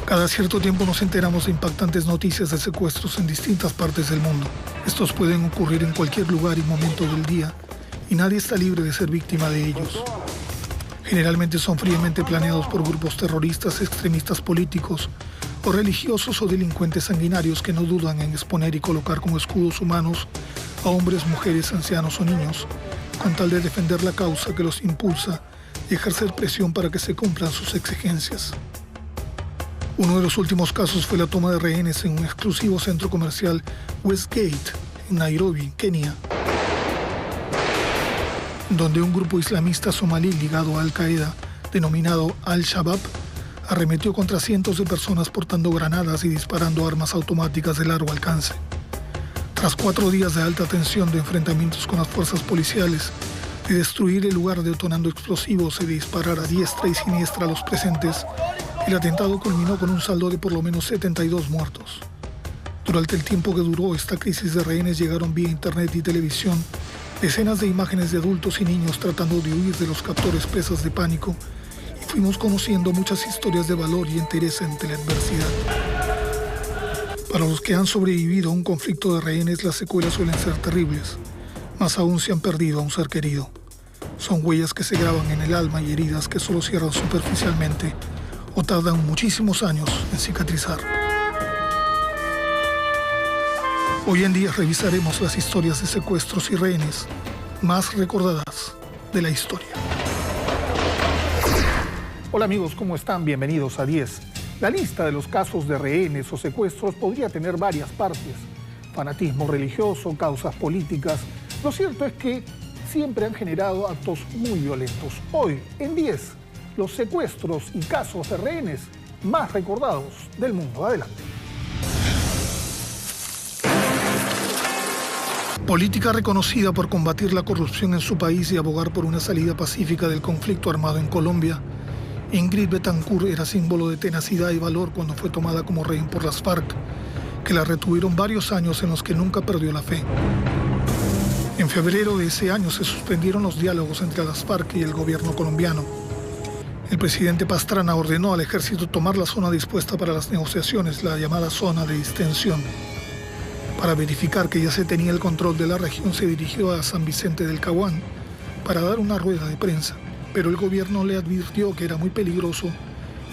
Cada cierto tiempo nos enteramos de impactantes noticias de secuestros en distintas partes del mundo. Estos pueden ocurrir en cualquier lugar y momento del día, y nadie está libre de ser víctima de ellos. Generalmente son fríamente planeados por grupos terroristas, extremistas políticos, o religiosos o delincuentes sanguinarios que no dudan en exponer y colocar como escudos humanos a hombres, mujeres, ancianos o niños, con tal de defender la causa que los impulsa y ejercer presión para que se cumplan sus exigencias. Uno de los últimos casos fue la toma de rehenes en un exclusivo centro comercial Westgate, en Nairobi, Kenia, donde un grupo islamista somalí ligado a Al-Qaeda, denominado Al-Shabaab, arremetió contra cientos de personas portando granadas y disparando armas automáticas de largo alcance. Tras 4 días de alta tensión, de enfrentamientos con las fuerzas policiales, de destruir el lugar detonando explosivos y de disparar a diestra y siniestra a los presentes, el atentado culminó con un saldo de por lo menos 72 muertos. Durante el tiempo que duró esta crisis de rehenes llegaron vía internet y televisión decenas de imágenes de adultos y niños tratando de huir de los captores presas de pánico, y fuimos conociendo muchas historias de valor y entereza ante la adversidad. Para los que han sobrevivido a un conflicto de rehenes, las secuelas suelen ser terribles, más aún si han perdido a un ser querido. Son huellas que se graban en el alma y heridas que solo cierran superficialmente o tardan muchísimos años en cicatrizar. Hoy en día revisaremos las historias de secuestros y rehenes más recordadas de la historia. Hola amigos, ¿cómo están? Bienvenidos a 10. La lista de los casos de rehenes o secuestros podría tener varias partes: fanatismo religioso, causas políticas. Lo cierto es que siempre han generado actos muy violentos. Hoy, en 10, los secuestros y casos de rehenes más recordados del mundo. Adelante. Política reconocida por combatir la corrupción en su país y abogar por una salida pacífica del conflicto armado en Colombia, Ingrid Betancourt era símbolo de tenacidad y valor cuando fue tomada como rehén por las FARC, que la retuvieron varios años en los que nunca perdió la fe. En febrero de ese año se suspendieron los diálogos entre las FARC y el gobierno colombiano. El presidente Pastrana ordenó al ejército tomar la zona dispuesta para las negociaciones, la llamada zona de distensión. Para verificar que ya se tenía el control de la región, se dirigió a San Vicente del Caguán para dar una rueda de prensa, pero el gobierno le advirtió que era muy peligroso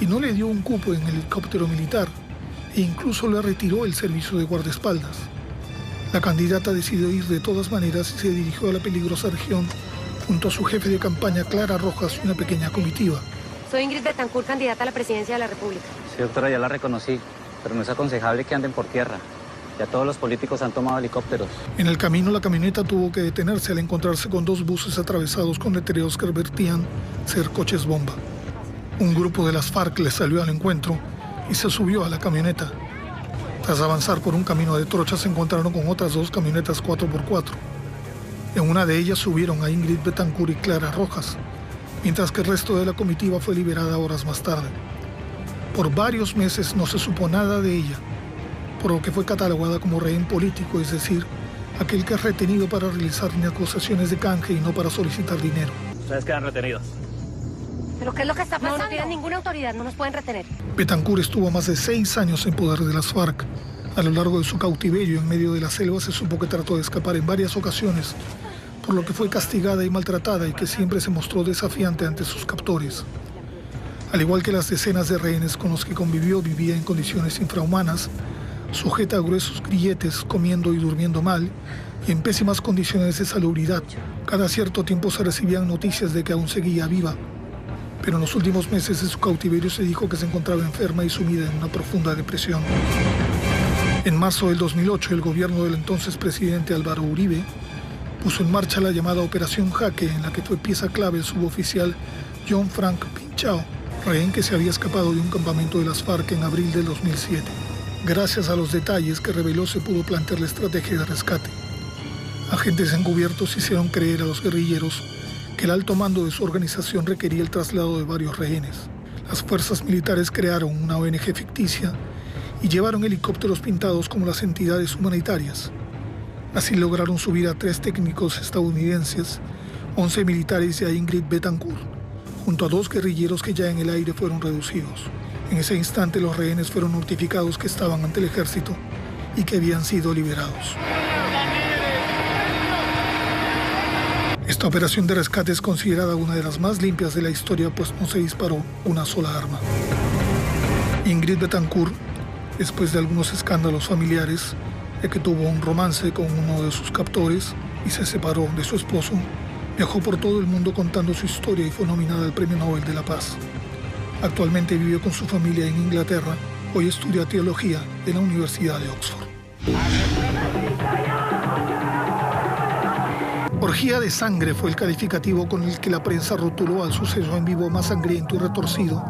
y no le dio un cupo en el helicóptero militar e incluso le retiró el servicio de guardaespaldas. La candidata decidió ir de todas maneras y se dirigió a la peligrosa región junto a su jefe de campaña, Clara Rojas, y una pequeña comitiva. Soy Ingrid Betancourt, candidata a la presidencia de la República. Sí, doctora, ya la reconocí, pero no es aconsejable que anden por tierra. Ya todos los políticos han tomado helicópteros. En el camino, la camioneta tuvo que detenerse al encontrarse con 2 buses atravesados con letreros que advertían ser coches bomba. Un grupo de las FARC les salió al encuentro y se subió a la camioneta. Tras avanzar por un camino de trochas, se encontraron con otras 2 camionetas 4x4. En una de ellas subieron a Ingrid Betancourt y Clara Rojas, mientras que el resto de la comitiva fue liberada horas más tarde. Por varios meses no se supo nada de ella, por lo que fue catalogada como rehén político, es decir, aquel que es retenido para realizar negociaciones de canje y no para solicitar dinero. Ustedes quedan retenidos. ¿Pero qué es lo que está pasando? No tienen ninguna autoridad, no nos pueden retener. Betancourt estuvo más de 6 años en poder de las FARC. A lo largo de su cautiverio en medio de la selva se supo que trató de escapar en varias ocasiones, por lo que fue castigada y maltratada y que siempre se mostró desafiante ante sus captores. Al igual que las decenas de rehenes con los que convivió, vivía en condiciones infrahumanas, sujeta a gruesos grilletes, comiendo y durmiendo mal, y en pésimas condiciones de salubridad. Cada cierto tiempo se recibían noticias de que aún seguía viva, pero en los últimos meses de su cautiverio se dijo que se encontraba enferma y sumida en una profunda depresión. En marzo del 2008, el gobierno del entonces presidente Álvaro Uribe puso en marcha la llamada Operación Jaque, en la que fue pieza clave el suboficial John Frank Pinchao, rehén que se había escapado de un campamento de las FARC en abril del 2007. Gracias a los detalles que reveló, se pudo plantear la estrategia de rescate. Agentes encubiertos hicieron creer a los guerrilleros que el alto mando de su organización requería el traslado de varios rehenes. Las fuerzas militares crearon una ONG ficticia y llevaron helicópteros pintados como las entidades humanitarias. Así lograron subir a 3 técnicos estadounidenses, 11 militares y a Ingrid Betancourt, junto a 2 guerrilleros que ya en el aire fueron reducidos. En ese instante los rehenes fueron notificados que estaban ante el ejército y que habían sido liberados. Esta operación de rescate es considerada una de las más limpias de la historia, pues no se disparó una sola arma. Ingrid Betancourt, después de algunos escándalos familiares, ya que tuvo un romance con uno de sus captores y se separó de su esposo, viajó por todo el mundo contando su historia y fue nominada al Premio Nobel de la Paz. Actualmente vive con su familia en Inglaterra. Hoy estudia teología en la Universidad de Oxford. Orgía de sangre fue el calificativo con el que la prensa rotuló al suceso en vivo más sangriento y retorcido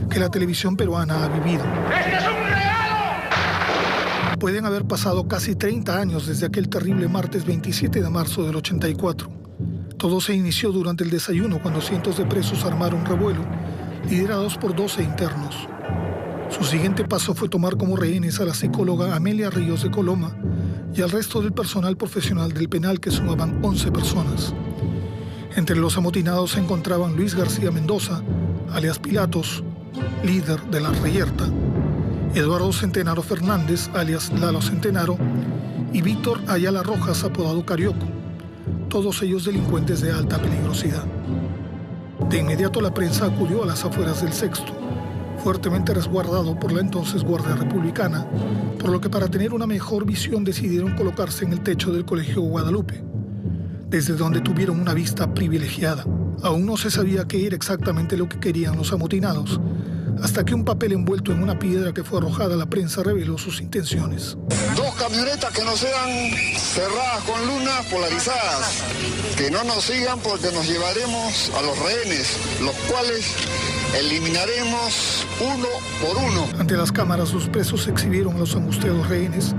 que la televisión peruana ha vivido. ¡Este es un regalo! Pueden haber pasado casi 30 años desde aquel terrible martes 27 de marzo del 84. Todo se inició durante el desayuno cuando cientos de presos armaron revuelo, liderados por 12 internos. Su siguiente paso fue tomar como rehenes a la psicóloga Amelia Ríos de Coloma y al resto del personal profesional del penal, que sumaban 11 personas. Entre los amotinados se encontraban Luis García Mendoza, alias Pilatos, líder de la Reyerta, Eduardo Centenaro Fernández, alias Lalo Centenaro, y Víctor Ayala Rojas, apodado Carioco, todos ellos delincuentes de alta peligrosidad. De inmediato la prensa acudió a las afueras del Sexto, fuertemente resguardado por la entonces Guardia Republicana, por lo que para tener una mejor visión decidieron colocarse en el techo del Colegio Guadalupe, desde donde tuvieron una vista privilegiada. Aún no se sabía qué era exactamente lo que querían los amotinados, hasta que un papel envuelto en una piedra que fue arrojada a la prensa reveló sus intenciones. 2 camionetas que no sean cerradas con lunas polarizadas, que no nos sigan porque nos llevaremos a los rehenes, los cuales eliminaremos uno por uno. Ante las cámaras, los presos exhibieron a los angustiados rehenes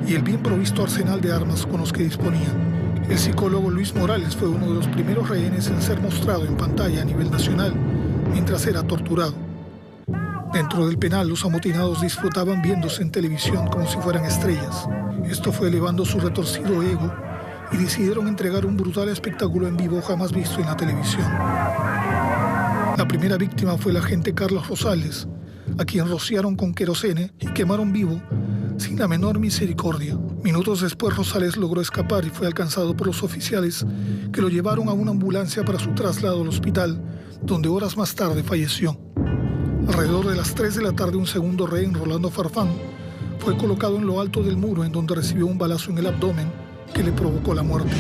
y el bien provisto arsenal de armas con los que disponían. El psicólogo Luis Morales fue uno de los primeros rehenes en ser mostrado en pantalla a nivel nacional mientras era torturado. Dentro del penal, los amotinados disfrutaban viéndose en televisión como si fueran estrellas. Esto fue elevando su retorcido ego y decidieron entregar un brutal espectáculo en vivo jamás visto en la televisión. La primera víctima fue el agente Carlos Rosales, a quien rociaron con querosene y quemaron vivo sin la menor misericordia. Minutos después, Rosales logró escapar y fue alcanzado por los oficiales, que lo llevaron a una ambulancia para su traslado al hospital, donde horas más tarde falleció. Alrededor de las 3 de la tarde, un segundo rehén, Rolando Farfán, fue colocado en lo alto del muro, en donde recibió un balazo en el abdomen que le provocó la muerte.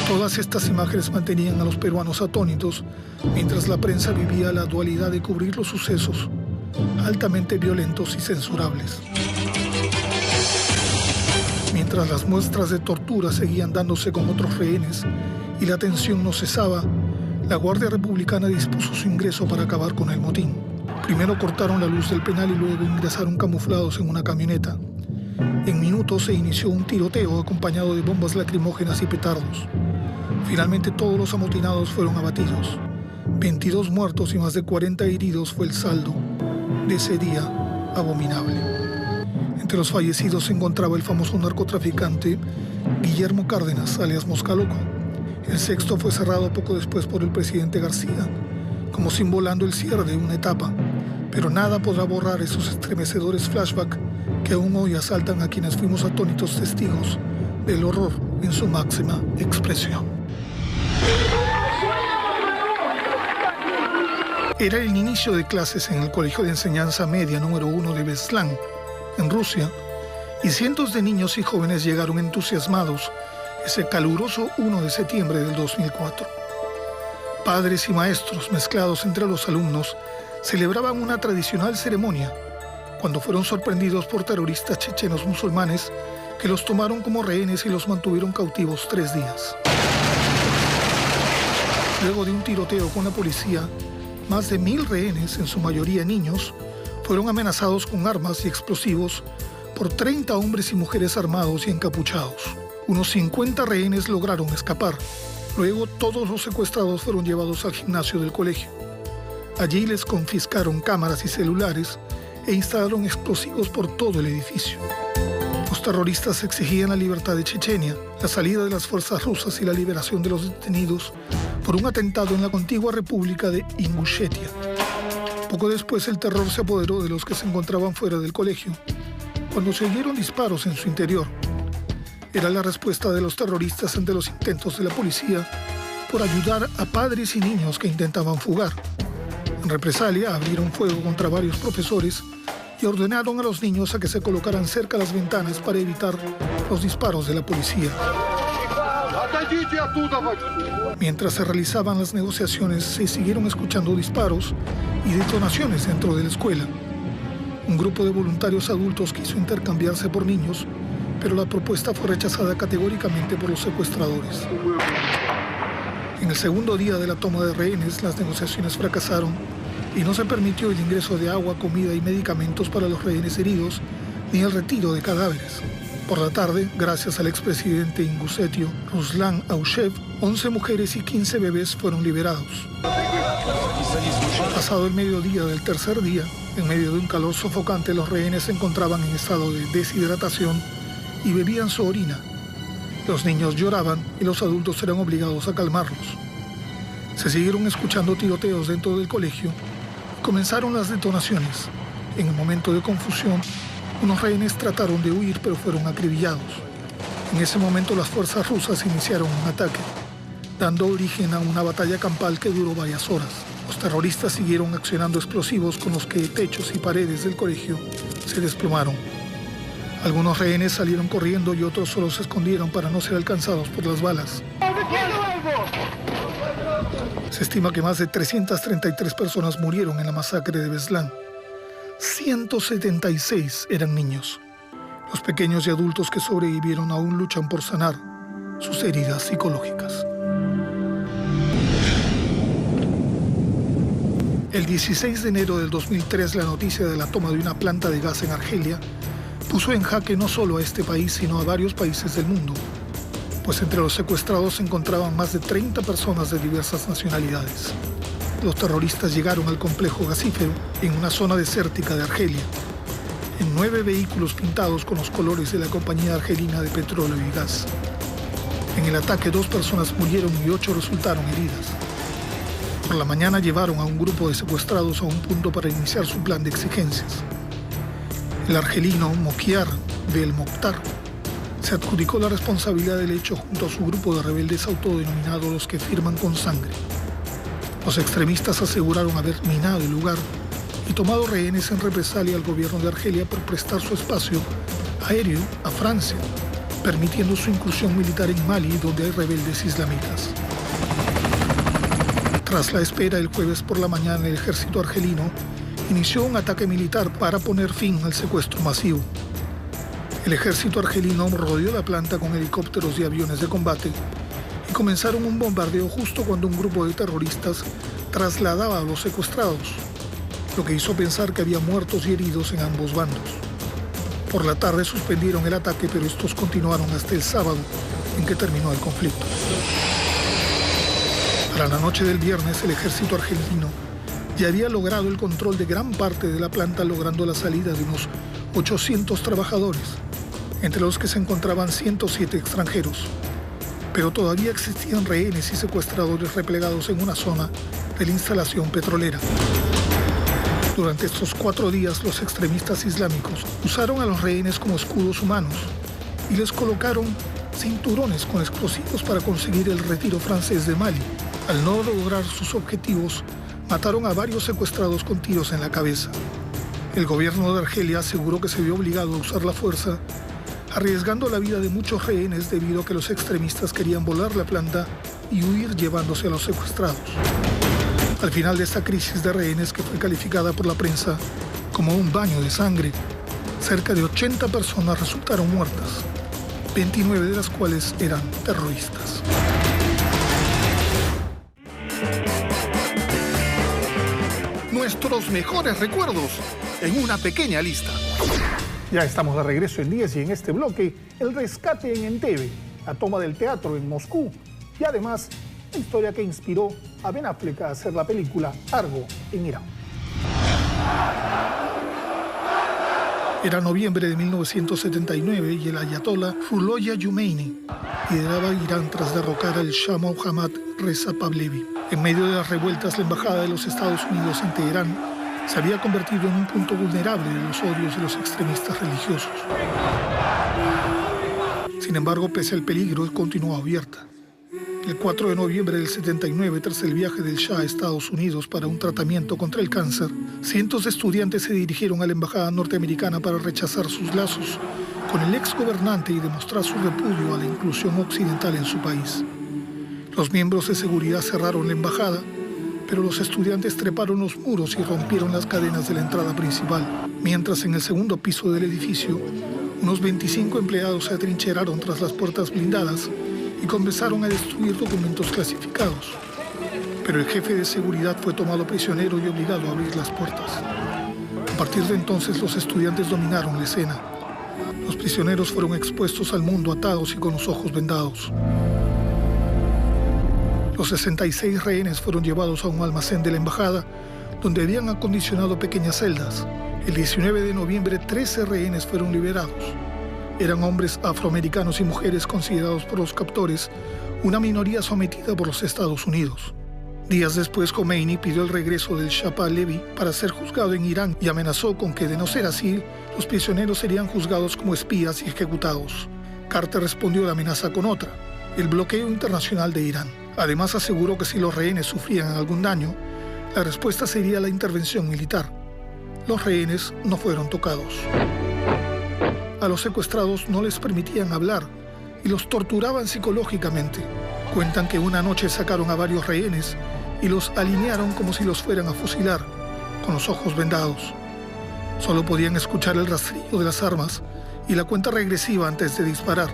Todas estas imágenes mantenían a los peruanos atónitos, mientras la prensa vivía la dualidad de cubrir los sucesos altamente violentos y censurables. Mientras las muestras de tortura seguían dándose con otros rehenes y la tensión no cesaba, la Guardia Republicana dispuso su ingreso para acabar con el motín. Primero cortaron la luz del penal y luego ingresaron camuflados en una camioneta. En minutos se inició un tiroteo acompañado de bombas lacrimógenas y petardos. Finalmente todos los amotinados fueron abatidos. 22 muertos y más de 40 heridos fue el saldo de ese día abominable. Entre los fallecidos se encontraba el famoso narcotraficante Guillermo Cárdenas, alias Moscaloco. El Sexto fue cerrado poco después por el presidente García, como simbolando el cierre de una etapa, pero nada podrá borrar esos estremecedores flashbacks que aún hoy asaltan a quienes fuimos atónitos testigos del horror en su máxima expresión. Era el inicio de clases en el Colegio de Enseñanza Media número 1 de Beslan, en Rusia, y cientos de niños y jóvenes llegaron entusiasmados ese caluroso 1 de septiembre del 2004. Padres y maestros, mezclados entre los alumnos, celebraban una tradicional ceremonia cuando fueron sorprendidos por terroristas chechenos musulmanes que los tomaron como rehenes y los mantuvieron cautivos 3 días. Luego de un tiroteo con la policía, más de 1000 rehenes, en su mayoría niños, fueron amenazados con armas y explosivos por 30 hombres y mujeres armados y encapuchados. Unos 50 rehenes lograron escapar. Luego todos los secuestrados fueron llevados al gimnasio del colegio. Allí les confiscaron cámaras y celulares e instalaron explosivos por todo el edificio. Los terroristas exigían la libertad de Chechenia, la salida de las fuerzas rusas y la liberación de los detenidos por un atentado en la contigua República de Ingushetia. Poco después el terror se apoderó de los que se encontraban fuera del colegio, cuando se oyeron disparos en su interior. Era la respuesta de los terroristas ante los intentos de la policía por ayudar a padres y niños que intentaban fugar. En represalia, abrieron fuego contra varios profesores y ordenaron a los niños a que se colocaran cerca de las ventanas para evitar los disparos de la policía. Mientras se realizaban las negociaciones, se siguieron escuchando disparos y detonaciones dentro de la escuela. Un grupo de voluntarios adultos quiso intercambiarse por niños, pero la propuesta fue rechazada categóricamente por los secuestradores. En el segundo día de la toma de rehenes, las negociaciones fracasaron y no se permitió el ingreso de agua, comida y medicamentos para los rehenes heridos, ni el retiro de cadáveres. Por la tarde, gracias al expresidente ingushetio Ruslan Aushev, 11 mujeres y 15 bebés fueron liberados. Pasado el mediodía del tercer día, en medio de un calor sofocante, los rehenes se encontraban en estado de deshidratación y bebían su orina. Los niños lloraban y los adultos eran obligados a calmarlos. Se siguieron escuchando tiroteos dentro del colegio y comenzaron las detonaciones. En un momento de confusión, unos rehenes trataron de huir, pero fueron acribillados. En ese momento, las fuerzas rusas iniciaron un ataque, dando origen a una batalla campal que duró varias horas. Los terroristas siguieron accionando explosivos con los que techos y paredes del colegio se desplomaron. Algunos rehenes salieron corriendo y otros solo se escondieron para no ser alcanzados por las balas. Se estima que más de 333 personas murieron en la masacre de Beslan. 176 eran niños. Los pequeños y adultos que sobrevivieron aún luchan por sanar sus heridas psicológicas. El 16 de enero del 2003, la noticia de la toma de una planta de gas en Argelia puso en jaque no solo a este país, sino a varios países del mundo, pues entre los secuestrados se encontraban más de 30 personas de diversas nacionalidades. Los terroristas llegaron al complejo gasífero en una zona desértica de Argelia, en 9 vehículos pintados con los colores de la compañía argelina de petróleo y gas. En el ataque 2 personas murieron y 8 resultaron heridas. Por la mañana llevaron a un grupo de secuestrados a un punto para iniciar su plan de exigencias. El argelino Mokiar Bel Mokhtar se adjudicó la responsabilidad del hecho junto a su grupo de rebeldes autodenominados los que firman con sangre. Los extremistas aseguraron haber minado el lugar y tomado rehenes en represalia al gobierno de Argelia por prestar su espacio aéreo a Francia, permitiendo su incursión militar en Mali, donde hay rebeldes islamitas. Tras la espera, el jueves por la mañana, el ejército argelino inició un ataque militar para poner fin al secuestro masivo. El ejército argelino rodeó la planta con helicópteros y aviones de combate y comenzaron un bombardeo justo cuando un grupo de terroristas trasladaba a los secuestrados, lo que hizo pensar que había muertos y heridos en ambos bandos. Por la tarde suspendieron el ataque, pero estos continuaron hasta el sábado, en que terminó el conflicto. Para la noche del viernes, el ejército argelino ya había logrado el control de gran parte de la planta, logrando la salida de unos 800 trabajadores, entre los que se encontraban 107 extranjeros. Pero todavía existían rehenes y secuestradores replegados en una zona de la instalación petrolera. Durante estos 4 días, los extremistas islámicos usaron a los rehenes como escudos humanos y les colocaron cinturones con explosivos para conseguir el retiro francés de Mali. Al no lograr sus objetivos, mataron a varios secuestrados con tiros en la cabeza. El gobierno de Argelia aseguró que se vio obligado a usar la fuerza, arriesgando la vida de muchos rehenes debido a que los extremistas querían volar la planta y huir llevándose a los secuestrados. Al final de esta crisis de rehenes, que fue calificada por la prensa como un baño de sangre, cerca de 80 personas resultaron muertas, 29 de las cuales eran terroristas. Nuestros mejores recuerdos en una pequeña lista. Ya estamos de regreso en 10 y en este bloque, el rescate en Entebbe, la toma del teatro en Moscú y además la historia que inspiró a Ben Affleck a hacer la película Argo en Irán. Era noviembre de 1979 y el ayatolá Ruhollah Khomeini lideraba Irán tras derrocar al Shah Mohammad Reza Pahlavi. En medio de las revueltas, la embajada de los Estados Unidos en Teherán se había convertido en un punto vulnerable de los odios de los extremistas religiosos. Sin embargo, pese al peligro, continuó abierta. El 4 de noviembre del 79, tras el viaje del Shah a Estados Unidos para un tratamiento contra el cáncer, cientos de estudiantes se dirigieron a la embajada norteamericana para rechazar sus lazos con el exgobernante y demostrar su repudio a la inclusión occidental en su país. Los miembros de seguridad cerraron la embajada, pero los estudiantes treparon los muros y rompieron las cadenas de la entrada principal, mientras en el segundo piso del edificio, unos 25 empleados se atrincheraron tras las puertas blindadas y comenzaron a destruir documentos clasificados. Pero el jefe de seguridad fue tomado prisionero y obligado a abrir las puertas. A partir de entonces, los estudiantes dominaron la escena. Los prisioneros fueron expuestos al mundo atados y con los ojos vendados. Los 66 rehenes fueron llevados a un almacén de la embajada, donde habían acondicionado pequeñas celdas. El 19 de noviembre, 13 rehenes fueron liberados. Eran hombres afroamericanos y mujeres considerados por los captores una minoría sometida por los Estados Unidos. Días después, Khomeini pidió el regreso del Shah Pahlavi para ser juzgado en Irán y amenazó con que, de no ser así, los prisioneros serían juzgados como espías y ejecutados. Carter respondió a la amenaza con otra: el bloqueo internacional de Irán. Además, aseguró que si los rehenes sufrían algún daño, la respuesta sería la intervención militar. Los rehenes no fueron tocados. A los secuestrados no les permitían hablar y los torturaban psicológicamente. Cuentan que una noche sacaron a varios rehenes y los alinearon como si los fueran a fusilar, con los ojos vendados. Solo podían escuchar el rastrillo de las armas y la cuenta regresiva antes de disparar.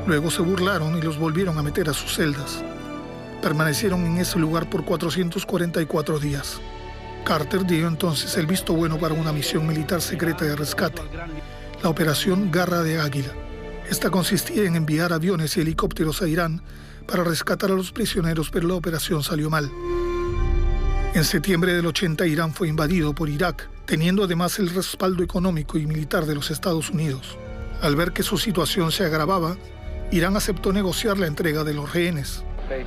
Luego se burlaron y los volvieron a meter a sus celdas. Permanecieron en ese lugar por 444 días. Carter dio entonces el visto bueno para una misión militar secreta de rescate, la Operación Garra de Águila. Esta consistía en enviar aviones y helicópteros a Irán para rescatar a los prisioneros, pero la operación salió mal. En septiembre del 80, Irán fue invadido por Irak, teniendo además el respaldo económico y militar de los Estados Unidos. Al ver que su situación se agravaba, Irán aceptó negociar la entrega de los rehenes.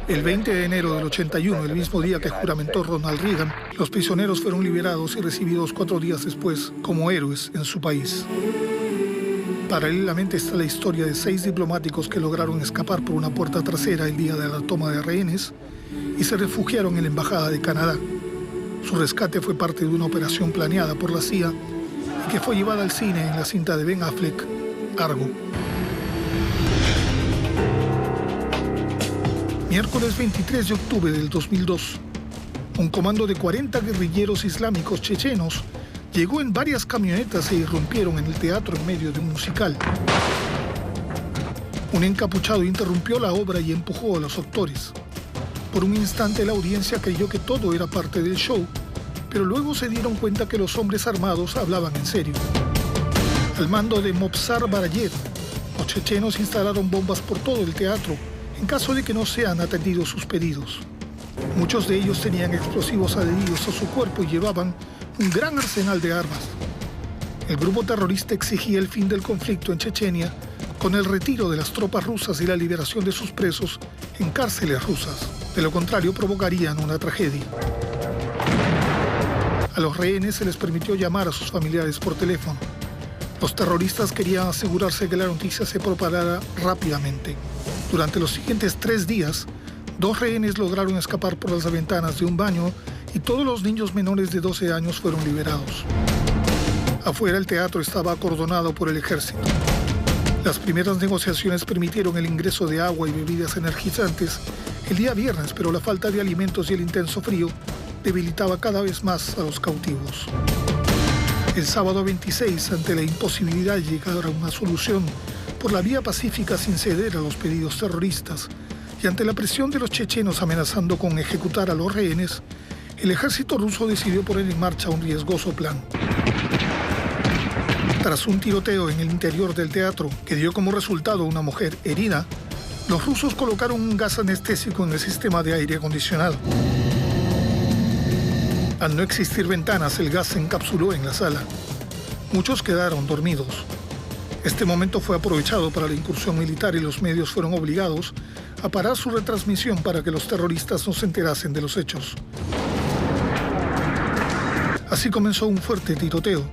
El 20 de enero del 81, el mismo día que juramentó Ronald Reagan, los prisioneros fueron liberados y recibidos 4 días después como héroes en su país. Paralelamente está la historia de 6 diplomáticos que lograron escapar por una puerta trasera el día de la toma de rehenes y se refugiaron en la Embajada de Canadá. Su rescate fue parte de una operación planeada por la CIA y que fue llevada al cine en la cinta de Ben Affleck, Argo. Miércoles 23 de octubre del 2002, un comando de 40 guerrilleros islámicos chechenos llegó en varias camionetas e irrumpieron en el teatro en medio de un musical. Un encapuchado interrumpió la obra y empujó a los actores. Por un instante la audiencia creyó que todo era parte del show, pero luego se dieron cuenta que los hombres armados hablaban en serio. Al mando de Mobsar Barayev, los chechenos instalaron bombas por todo el teatro en caso de que no sean atendidos sus pedidos. Muchos de ellos tenían explosivos adheridos a su cuerpo y llevaban un gran arsenal de armas. El grupo terrorista exigía el fin del conflicto en Chechenia con el retiro de las tropas rusas y la liberación de sus presos en cárceles rusas. De lo contrario, provocarían una tragedia. A los rehenes se les permitió llamar a sus familiares por teléfono. Los terroristas querían asegurarse que la noticia se propagara rápidamente. Durante los siguientes 3 días, 2 rehenes lograron escapar por las ventanas de un baño y todos los niños menores de 12 años fueron liberados. Afuera, el teatro estaba acordonado por el ejército. Las primeras negociaciones permitieron el ingreso de agua y bebidas energizantes el día viernes, pero la falta de alimentos y el intenso frío debilitaba cada vez más a los cautivos. El sábado 26, ante la imposibilidad de llegar a una solución por la vía pacífica sin ceder a los pedidos terroristas y ante la presión de los chechenos amenazando con ejecutar a los rehenes, el ejército ruso decidió poner en marcha un riesgoso plan. Tras un tiroteo en el interior del teatro que dio como resultado una mujer herida, los rusos colocaron un gas anestésico en el sistema de aire acondicionado. Al no existir ventanas, el gas se encapsuló en la sala. Muchos quedaron dormidos. Este momento fue aprovechado para la incursión militar y los medios fueron obligados a parar su retransmisión para que los terroristas no se enterasen de los hechos. Así comenzó un fuerte tiroteo.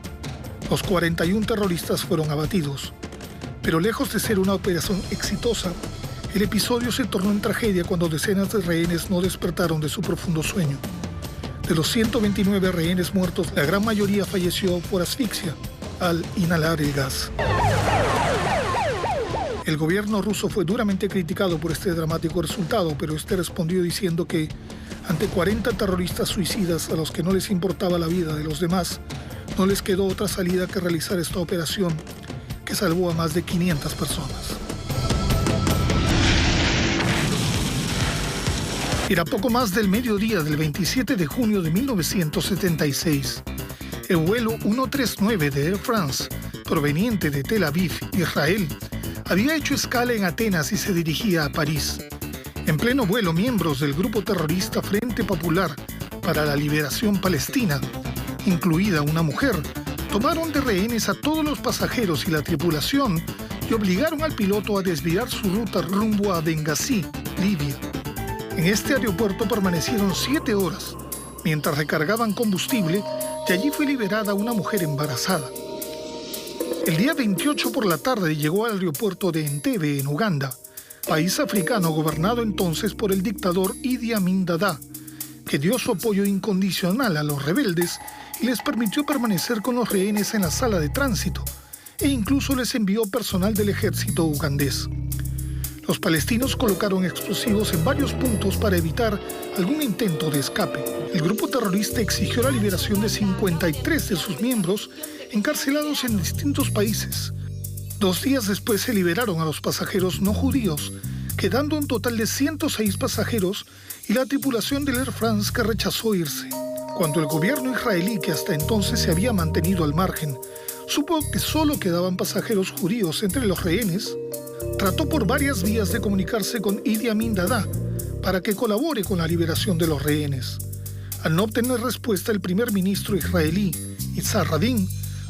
Los 41 terroristas fueron abatidos. Pero lejos de ser una operación exitosa, el episodio se tornó en tragedia cuando decenas de rehenes no despertaron de su profundo sueño. De los 129 rehenes muertos, la gran mayoría falleció por asfixia al inhalar el gas. El gobierno ruso fue duramente criticado por este dramático resultado, pero este respondió diciendo que ante 40 terroristas suicidas a los que no les importaba la vida de los demás, no les quedó otra salida que realizar esta operación que salvó a más de 500 personas. Era poco más del mediodía del 27 de junio de 1976. El vuelo 139 de Air France, proveniente de Tel Aviv, Israel, había hecho escala en Atenas y se dirigía a París. En pleno vuelo, miembros del grupo terrorista Frente Popular para la Liberación Palestina, incluida una mujer, tomaron de rehenes a todos los pasajeros y la tripulación y obligaron al piloto a desviar su ruta rumbo a Bengasi, Libia. En este aeropuerto permanecieron 7 horas, mientras recargaban combustible, y allí fue liberada una mujer embarazada. El día 28 por la tarde llegó al aeropuerto de Entebbe, en Uganda, país africano gobernado entonces por el dictador Idi Amin Dada, que dio su apoyo incondicional a los rebeldes y les permitió permanecer con los rehenes en la sala de tránsito, e incluso les envió personal del ejército ugandés. Los palestinos colocaron explosivos en varios puntos para evitar algún intento de escape. El grupo terrorista exigió la liberación de 53 de sus miembros encarcelados en distintos países. 2 días después se liberaron a los pasajeros no judíos, quedando un total de 106 pasajeros y la tripulación del Air France que rechazó irse. Cuando el gobierno israelí, que hasta entonces se había mantenido al margen, supo que solo quedaban pasajeros judíos entre los rehenes, trató por varias vías de comunicarse con Idi Amin Dada para que colabore con la liberación de los rehenes. Al no obtener respuesta, el primer ministro israelí, Yitzhak Rabin,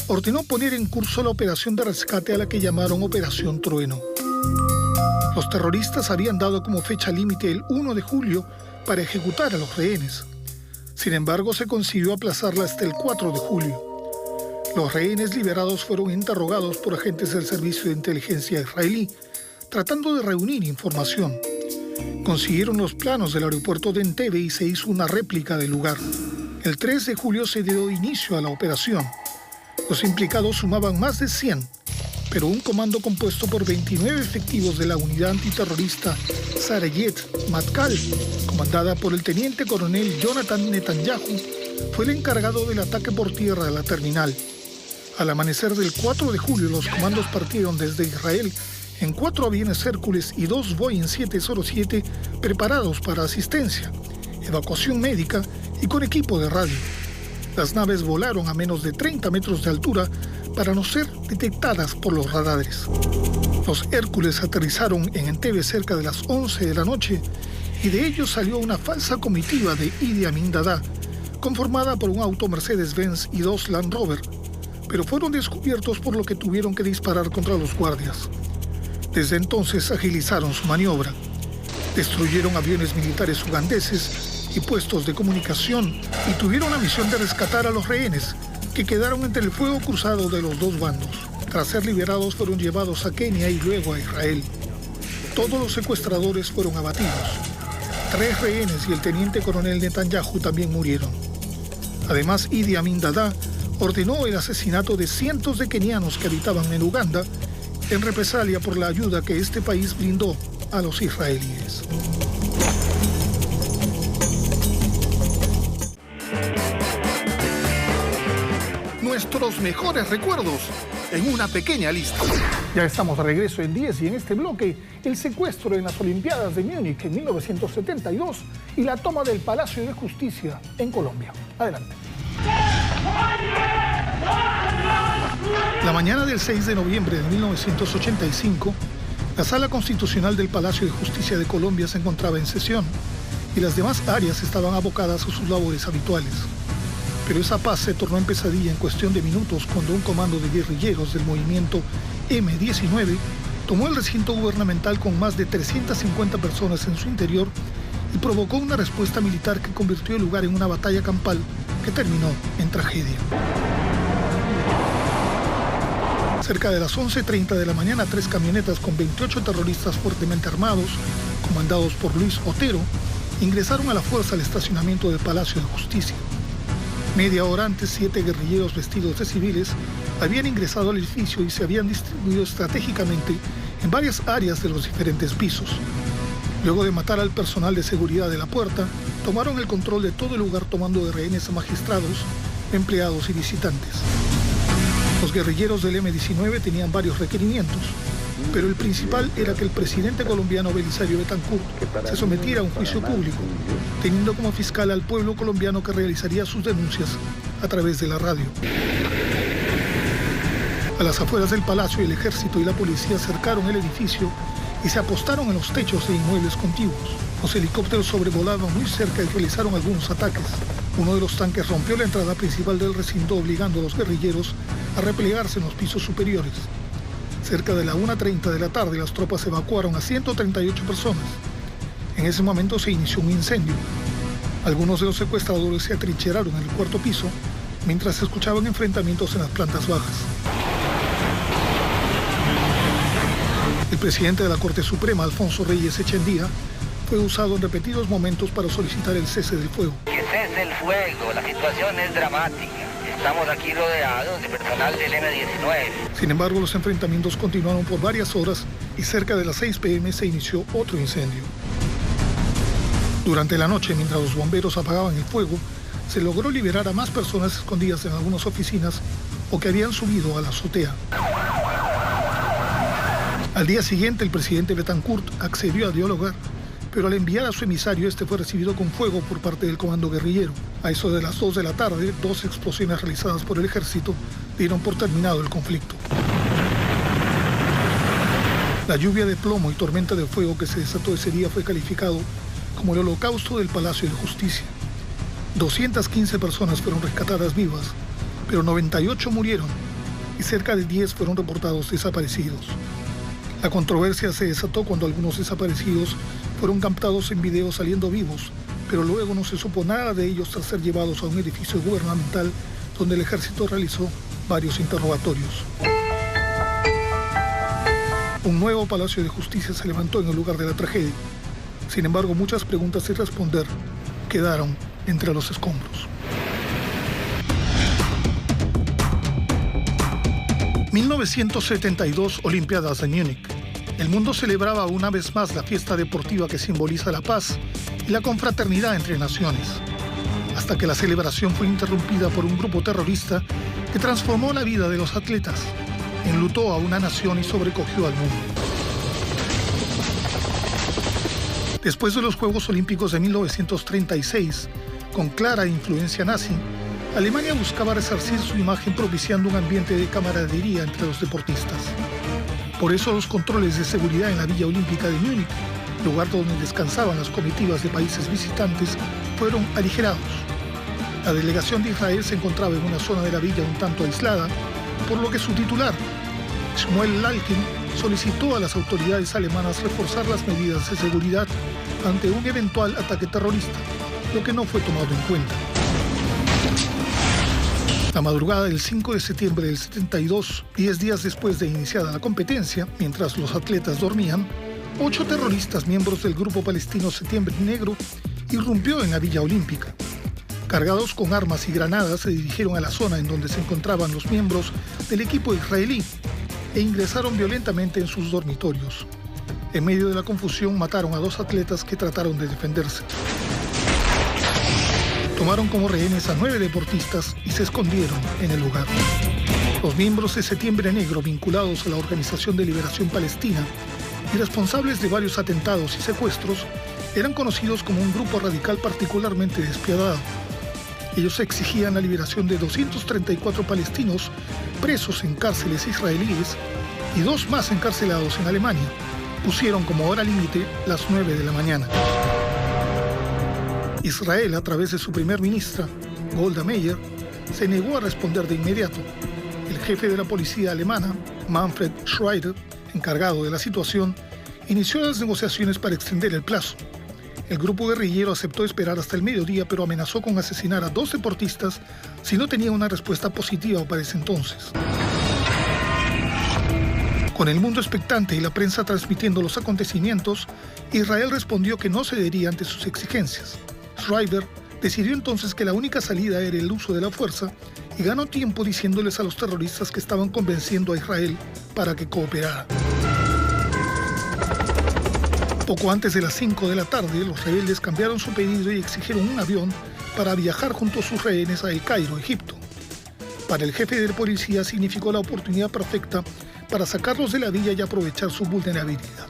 ordenó poner en curso la operación de rescate a la que llamaron Operación Trueno. Los terroristas habían dado como fecha límite el 1 de julio para ejecutar a los rehenes. Sin embargo, se consiguió aplazarla hasta el 4 de julio. Los rehenes liberados fueron interrogados por agentes del Servicio de Inteligencia israelí, tratando de reunir información. Consiguieron los planos del aeropuerto de Entebbe y se hizo una réplica del lugar. El 3 de julio se dio inicio a la operación. Los implicados sumaban más de 100, pero un comando compuesto por 29 efectivos de la unidad antiterrorista Sarayet Matkal, comandada por el teniente coronel Jonathan Netanyahu, fue el encargado del ataque por tierra a la terminal. Al amanecer del 4 de julio, los comandos partieron desde Israel en 4 aviones Hércules y 2 Boeing 707 preparados para asistencia, evacuación médica y con equipo de radio. Las naves volaron a menos de 30 metros de altura para no ser detectadas por los radares. Los Hércules aterrizaron en Entebbe cerca de las 11 de la noche y de ellos salió una falsa comitiva de Idi Amin Dada, conformada por un auto Mercedes-Benz y 2 Land Rover, pero fueron descubiertos por lo que tuvieron que disparar contra los guardias. Desde entonces agilizaron su maniobra. Destruyeron aviones militares ugandeses y puestos de comunicación y tuvieron la misión de rescatar a los rehenes, que quedaron entre el fuego cruzado de los 2 bandos. Tras ser liberados, fueron llevados a Kenia y luego a Israel. Todos los secuestradores fueron abatidos. 3 rehenes y el teniente coronel Netanyahu también murieron. Además, Idi Amin Dada ordenó el asesinato de cientos de kenianos que habitaban en Uganda en represalia por la ayuda que este país brindó a los israelíes. Nuestros mejores recuerdos en una pequeña lista. Ya estamos de regreso en 10 y en este bloque, el secuestro en las Olimpiadas de Múnich en 1972 y la toma del Palacio de Justicia en Colombia. Adelante. La mañana del 6 de noviembre de 1985, la Sala Constitucional del Palacio de Justicia de Colombia se encontraba en sesión y las demás áreas estaban abocadas a sus labores habituales. Pero esa paz se tornó en pesadilla en cuestión de minutos cuando un comando de guerrilleros del movimiento M-19 tomó el recinto gubernamental con más de 350 personas en su interior y provocó una respuesta militar que convirtió el lugar en una batalla campal que terminó en tragedia. Cerca de las 11:30 de la mañana, 3 camionetas con 28 terroristas fuertemente armados, comandados por Luis Otero, ingresaron a la fuerza al estacionamiento del Palacio de Justicia. Media hora antes, 7 guerrilleros vestidos de civiles habían ingresado al edificio y se habían distribuido estratégicamente en varias áreas de los diferentes pisos. Luego de matar al personal de seguridad de la puerta, tomaron el control de todo el lugar tomando de rehenes a magistrados, empleados y visitantes. Los guerrilleros del M-19 tenían varios requerimientos, pero el principal era que el presidente colombiano Belisario Betancur se sometiera a un juicio público, teniendo como fiscal al pueblo colombiano que realizaría sus denuncias a través de la radio. A las afueras del palacio, el ejército y la policía cercaron el edificio y se apostaron en los techos de inmuebles contiguos. Los helicópteros sobrevolaban muy cerca y realizaron algunos ataques. Uno de los tanques rompió la entrada principal del recinto, obligando a los guerrilleros a replegarse en los pisos superiores. Cerca de la 1:30 de la tarde, las tropas evacuaron a 138 personas. En ese momento se inició un incendio. Algunos de los secuestradores se atrincheraron en el 4º piso, mientras se escuchaban enfrentamientos en las plantas bajas. El presidente de la Corte Suprema, Alfonso Reyes Echendía, fue usado en repetidos momentos para solicitar el cese del fuego. Que cese el fuego, la situación es dramática. Estamos aquí rodeados de personal del M-19. Sin embargo, los enfrentamientos continuaron por varias horas y cerca de las 6 p.m. se inició otro incendio. Durante la noche, mientras los bomberos apagaban el fuego, se logró liberar a más personas escondidas en algunas oficinas o que habían subido a la azotea. Al día siguiente, el presidente Betancur accedió a dialogar, pero al enviar a su emisario, este fue recibido con fuego por parte del comando guerrillero. A eso de las 2 de la tarde, 2 explosiones realizadas por el ejército dieron por terminado el conflicto. La lluvia de plomo y tormenta de fuego que se desató ese día fue calificado como el holocausto del Palacio de Justicia. 215 personas fueron rescatadas vivas, pero 98 murieron y cerca de 10 fueron reportados desaparecidos. La controversia se desató cuando algunos desaparecidos fueron captados en video saliendo vivos, pero luego no se supo nada de ellos tras ser llevados a un edificio gubernamental donde el ejército realizó varios interrogatorios. Un nuevo Palacio de Justicia se levantó en el lugar de la tragedia. Sin embargo, muchas preguntas sin responder quedaron entre los escombros. 1972, Olimpiadas de Múnich. El mundo celebraba una vez más la fiesta deportiva que simboliza la paz y la confraternidad entre naciones, hasta que la celebración fue interrumpida por un grupo terrorista que transformó la vida de los atletas, enlutó a una nación y sobrecogió al mundo. Después de los Juegos Olímpicos de 1936, con clara influencia nazi, Alemania buscaba resarcir su imagen propiciando un ambiente de camaradería entre los deportistas. Por eso los controles de seguridad en la Villa Olímpica de Múnich, lugar donde descansaban las comitivas de países visitantes, fueron aligerados. La delegación de Israel se encontraba en una zona de la villa un tanto aislada, por lo que su titular, Shmuel Lalkin, solicitó a las autoridades alemanas reforzar las medidas de seguridad ante un eventual ataque terrorista, lo que no fue tomado en cuenta. La madrugada del 5 de septiembre del 72, 10 días después de iniciada la competencia, mientras los atletas dormían, 8 terroristas miembros del grupo palestino Septiembre Negro irrumpió en la Villa Olímpica. Cargados con armas y granadas, se dirigieron a la zona en donde se encontraban los miembros del equipo israelí e ingresaron violentamente en sus dormitorios. En medio de la confusión, mataron a 2 atletas que trataron de defenderse. Tomaron como rehenes a 9 deportistas y se escondieron en el lugar. Los miembros de Septiembre Negro, vinculados a la Organización de Liberación Palestina y responsables de varios atentados y secuestros, eran conocidos como un grupo radical particularmente despiadado. Ellos exigían la liberación de 234 palestinos presos en cárceles israelíes y 2 más encarcelados en Alemania. Pusieron como hora límite las 9 de la mañana. Israel, a través de su primer ministra, Golda Meir, se negó a responder de inmediato. El jefe de la policía alemana, Manfred Schrader, encargado de la situación, inició las negociaciones para extender el plazo. El grupo guerrillero aceptó esperar hasta el mediodía, pero amenazó con asesinar a 2 deportistas si no tenía una respuesta positiva para ese entonces. Con el mundo expectante y la prensa transmitiendo los acontecimientos, Israel respondió que no cedería ante sus exigencias. Schreiber decidió entonces que la única salida era el uso de la fuerza y ganó tiempo diciéndoles a los terroristas que estaban convenciendo a Israel para que cooperara. Poco antes de las 5 de la tarde, los rebeldes cambiaron su pedido y exigieron un avión para viajar junto a sus rehenes a El Cairo, Egipto. Para el jefe de policía significó la oportunidad perfecta para sacarlos de la villa y aprovechar su vulnerabilidad.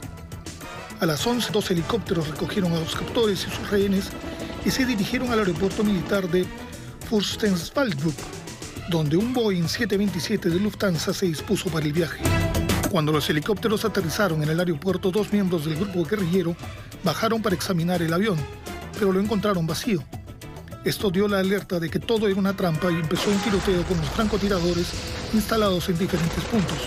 A las 11, 2 helicópteros recogieron a los captores y sus rehenes y se dirigieron al aeropuerto militar de Fürstenwaldbrück, donde un Boeing 727 de Lufthansa se dispuso para el viaje. Cuando los helicópteros aterrizaron en el aeropuerto, 2 miembros del grupo guerrillero bajaron para examinar el avión, pero lo encontraron vacío. Esto dio la alerta de que todo era una trampa y empezó un tiroteo con los francotiradores instalados en diferentes puntos.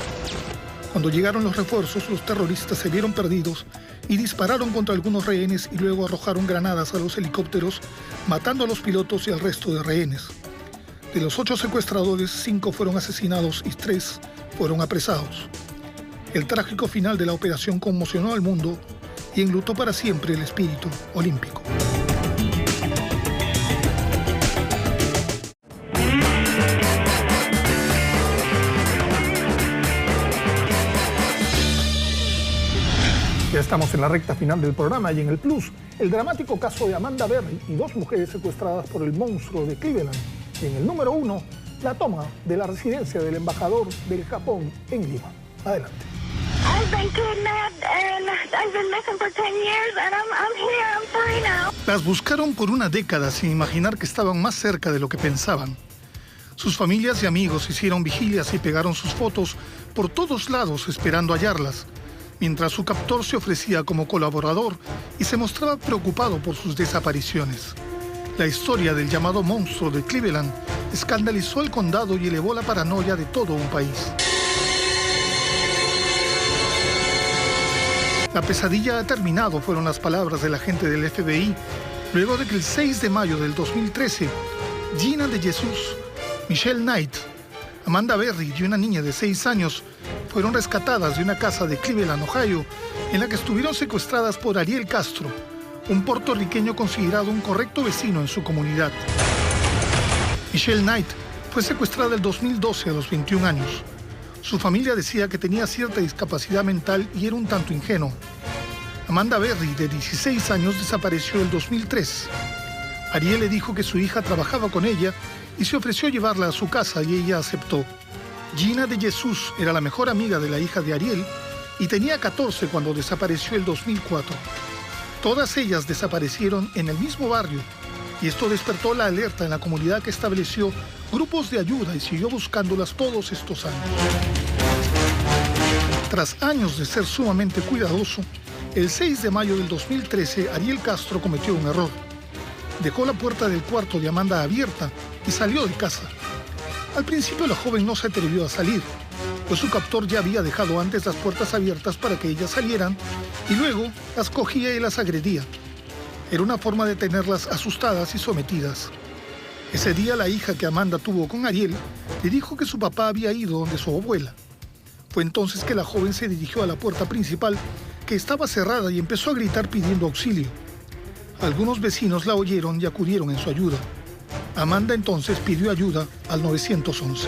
Cuando llegaron los refuerzos, los terroristas se vieron perdidos y dispararon contra algunos rehenes y luego arrojaron granadas a los helicópteros, matando a los pilotos y al resto de rehenes. De los 8 secuestradores, 5 fueron asesinados y 3 fueron apresados. El trágico final de la operación conmocionó al mundo y enlutó para siempre el espíritu olímpico. Ya estamos en la recta final del programa y en el Plus, el dramático caso de Amanda Berry y 2 mujeres secuestradas por el monstruo de Cleveland. Y en el número 1, la toma de la residencia del embajador del Japón en Lima. Adelante. Las buscaron por una década sin imaginar que estaban más cerca de lo que pensaban. Sus familias y amigos hicieron vigilias y pegaron sus fotos por todos lados esperando hallarlas, mientras su captor se ofrecía como colaborador y se mostraba preocupado por sus desapariciones. La historia del llamado monstruo de Cleveland escandalizó al condado y elevó la paranoia de todo un país. La pesadilla ha terminado, fueron las palabras del agente del FBI, luego de que el 6 de mayo del 2013, Gina de Jesús, Michelle Knight, Amanda Berry y una niña de 6 años fueron rescatadas de una casa de Cleveland, Ohio, en la que estuvieron secuestradas por Ariel Castro, un puertorriqueño considerado un correcto vecino en su comunidad. Michelle Knight fue secuestrada el 2012 a los 21 años. Su familia decía que tenía cierta discapacidad mental y era un tanto ingenuo. Amanda Berry, de 16 años, desapareció el 2003. Ariel le dijo que su hija trabajaba con ella y se ofreció a llevarla a su casa y ella aceptó. Gina de Jesús era la mejor amiga de la hija de Ariel y tenía 14 cuando desapareció el 2004. Todas ellas desaparecieron en el mismo barrio y esto despertó la alerta en la comunidad, que estableció grupos de ayuda y siguió buscándolas todos estos años. Tras años de ser sumamente cuidadoso, el 6 de mayo del 2013 Ariel Castro cometió un error. Dejó la puerta del cuarto de Amanda abierta y salió de casa. Al principio la joven no se atrevió a salir, pues su captor ya había dejado antes las puertas abiertas para que ellas salieran y luego las cogía y las agredía. Era una forma de tenerlas asustadas y sometidas. Ese día la hija que Amanda tuvo con Ariel le dijo que su papá había ido donde su abuela. Fue entonces que la joven se dirigió a la puerta principal, que estaba cerrada, y empezó a gritar pidiendo auxilio. Algunos vecinos la oyeron y acudieron en su ayuda. Amanda entonces pidió ayuda al 911.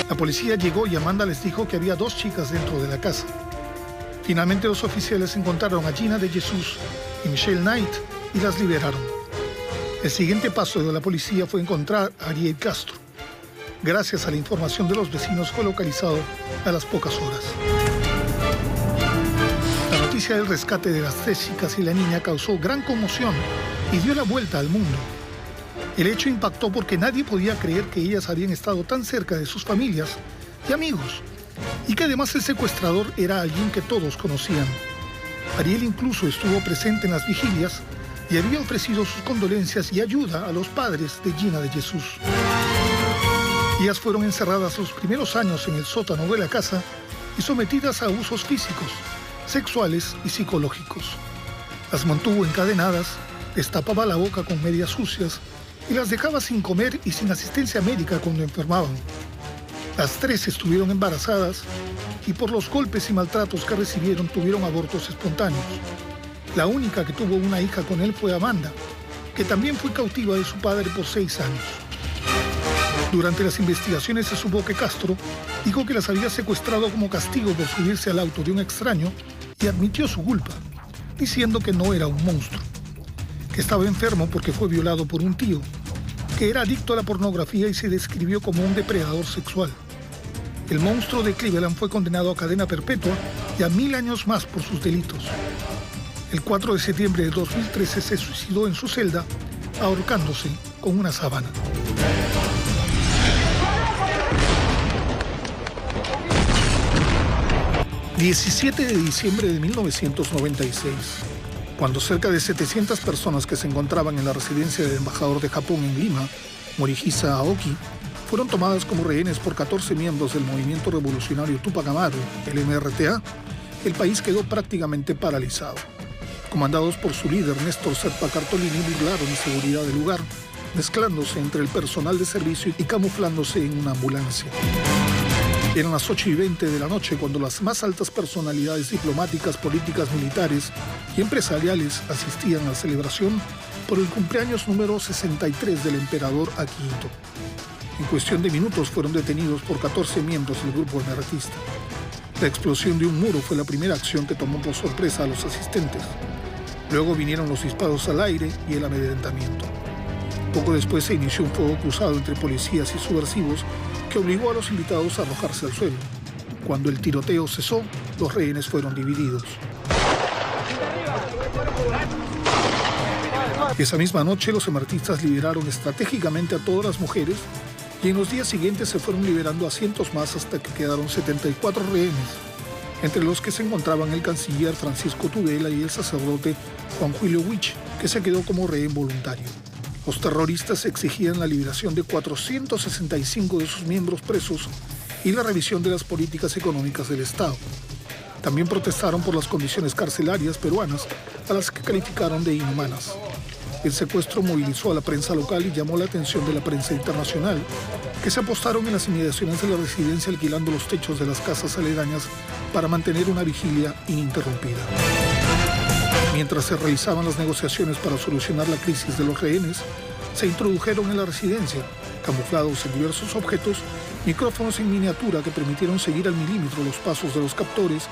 La policía llegó y Amanda les dijo que había 2 chicas dentro de la casa. Finalmente los oficiales encontraron a Gina de Jesús y Michelle Knight y las liberaron. El siguiente paso de la policía fue encontrar a Ariel Castro. Gracias a la información de los vecinos fue localizado a las pocas horas. La noticia del rescate de las 3 chicas y la niña causó gran conmoción y dio la vuelta al mundo. El hecho impactó porque nadie podía creer que ellas habían estado tan cerca de sus familias y amigos, y que además el secuestrador era alguien que todos conocían. Ariel incluso estuvo presente en las vigilias y había ofrecido sus condolencias y ayuda a los padres de Gina de Jesús. Ellas fueron encerradas los primeros años en el sótano de la casa y sometidas a abusos físicos, sexuales y psicológicos. Las mantuvo encadenadas, les tapaba la boca con medias sucias y las dejaba sin comer y sin asistencia médica cuando enfermaban. Las 3 estuvieron embarazadas y por los golpes y maltratos que recibieron tuvieron abortos espontáneos. La única que tuvo una hija con él fue Amanda, que también fue cautiva de su padre por 6 años. Durante las investigaciones se supo que Castro dijo que las había secuestrado como castigo por subirse al auto de un extraño y admitió su culpa, diciendo que no era un monstruo, que estaba enfermo porque fue violado por un tío, que era adicto a la pornografía y se describió como un depredador sexual. El monstruo de Cleveland fue condenado a cadena perpetua y a 1000 años más por sus delitos. El 4 de septiembre de 2013 se suicidó en su celda, ahorcándose con una sábana. ...17 de diciembre de 1996... cuando cerca de 700 personas que se encontraban en la residencia del embajador de Japón en Lima, Morihisa Aoki, fueron tomadas como rehenes por 14 miembros del movimiento revolucionario Tupac Amaru, el MRTA, el país quedó prácticamente paralizado. Comandados por su líder, Néstor Serpa Cartolini, burlaron la seguridad del lugar, mezclándose entre el personal de servicio y camuflándose en una ambulancia. Eran las 8:20 de la noche cuando las más altas personalidades diplomáticas, políticas, militares y empresariales asistían a la celebración por el cumpleaños número 63 del emperador Akihito. En cuestión de minutos fueron detenidos por 14 miembros del grupo emeretista. La explosión de un muro fue la primera acción que tomó por sorpresa a los asistentes. Luego vinieron los disparos al aire y el amedrentamiento. Poco después se inició un fuego cruzado entre policías y subversivos que obligó a los invitados a arrojarse al suelo. Cuando el tiroteo cesó, los rehenes fueron divididos. Esa misma noche, los emeritistas liberaron estratégicamente a todas las mujeres y en los días siguientes se fueron liberando a cientos más hasta que quedaron 74 rehenes, entre los que se encontraban el canciller Francisco Tudela y el sacerdote Juan Julio Wich, que se quedó como rehén voluntario. Los terroristas exigían la liberación de 465 de sus miembros presos y la revisión de las políticas económicas del Estado. También protestaron por las condiciones carcelarias peruanas, a las que calificaron de inhumanas. El secuestro movilizó a la prensa local y llamó la atención de la prensa internacional, que se apostaron en las inmediaciones de la residencia alquilando los techos de las casas aledañas para mantener una vigilia ininterrumpida. Mientras se realizaban las negociaciones para solucionar la crisis de los rehenes, se introdujeron en la residencia, camuflados en diversos objetos, micrófonos en miniatura que permitieron seguir al milímetro los pasos de los captores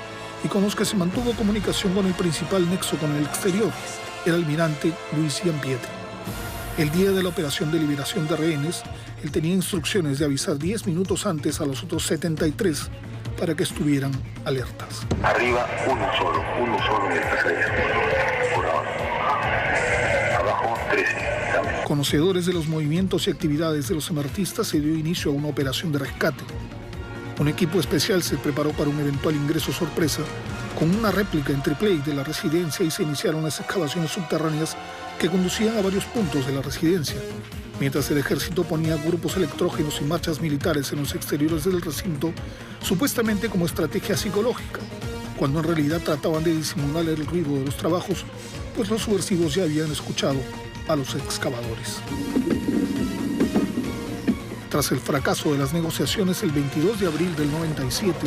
y con los que se mantuvo comunicación con el principal nexo con el exterior, el almirante Luis Giampietri. El día de la operación de liberación de rehenes, él tenía instrucciones de avisar 10 minutos antes a los otros 73 para que estuvieran alertas. Arriba, uno solo en el pasaje. Por ahora. Abajo, 13. También. Conocedores de los movimientos y actividades de los emeritistas, se dio inicio a una operación de rescate. Un equipo especial se preparó para un eventual ingreso sorpresa con una réplica en triple A de la residencia y se iniciaron las excavaciones subterráneas que conducían a varios puntos de la residencia, mientras el ejército ponía grupos electrógenos y marchas militares en los exteriores del recinto, supuestamente como estrategia psicológica, cuando en realidad trataban de disimular el ruido de los trabajos, pues los subversivos ya habían escuchado a los excavadores. Tras el fracaso de las negociaciones el 22 de abril del 97,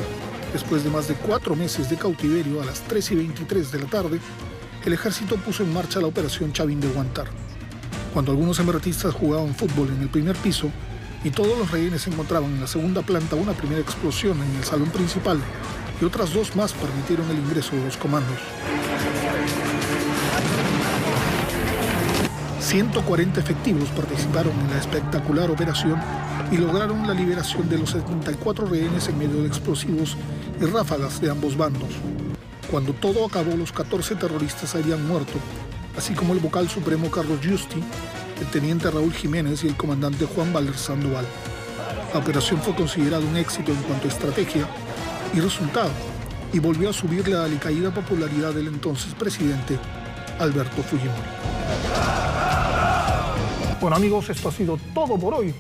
después de más de 4 meses de cautiverio, a las 3:23 de la tarde, el ejército puso en marcha la operación Chavín de Huántar. Cuando algunos emeritistas jugaban fútbol en el primer piso y todos los rehenes se encontraban en la segunda planta, una primera explosión en el salón principal y otras 2 más permitieron el ingreso de los comandos. 140 efectivos participaron en la espectacular operación y lograron la liberación de los 74 rehenes en medio de explosivos y ráfagas de ambos bandos. Cuando todo acabó, los 14 terroristas habían muerto, así como el vocal supremo Carlos Giusti, el teniente Raúl Jiménez y el comandante Juan Valer Sandoval. La operación fue considerada un éxito en cuanto a estrategia y resultado, y volvió a subir la alicaída popularidad del entonces presidente Alberto Fujimori. Bueno amigos, esto ha sido todo por hoy.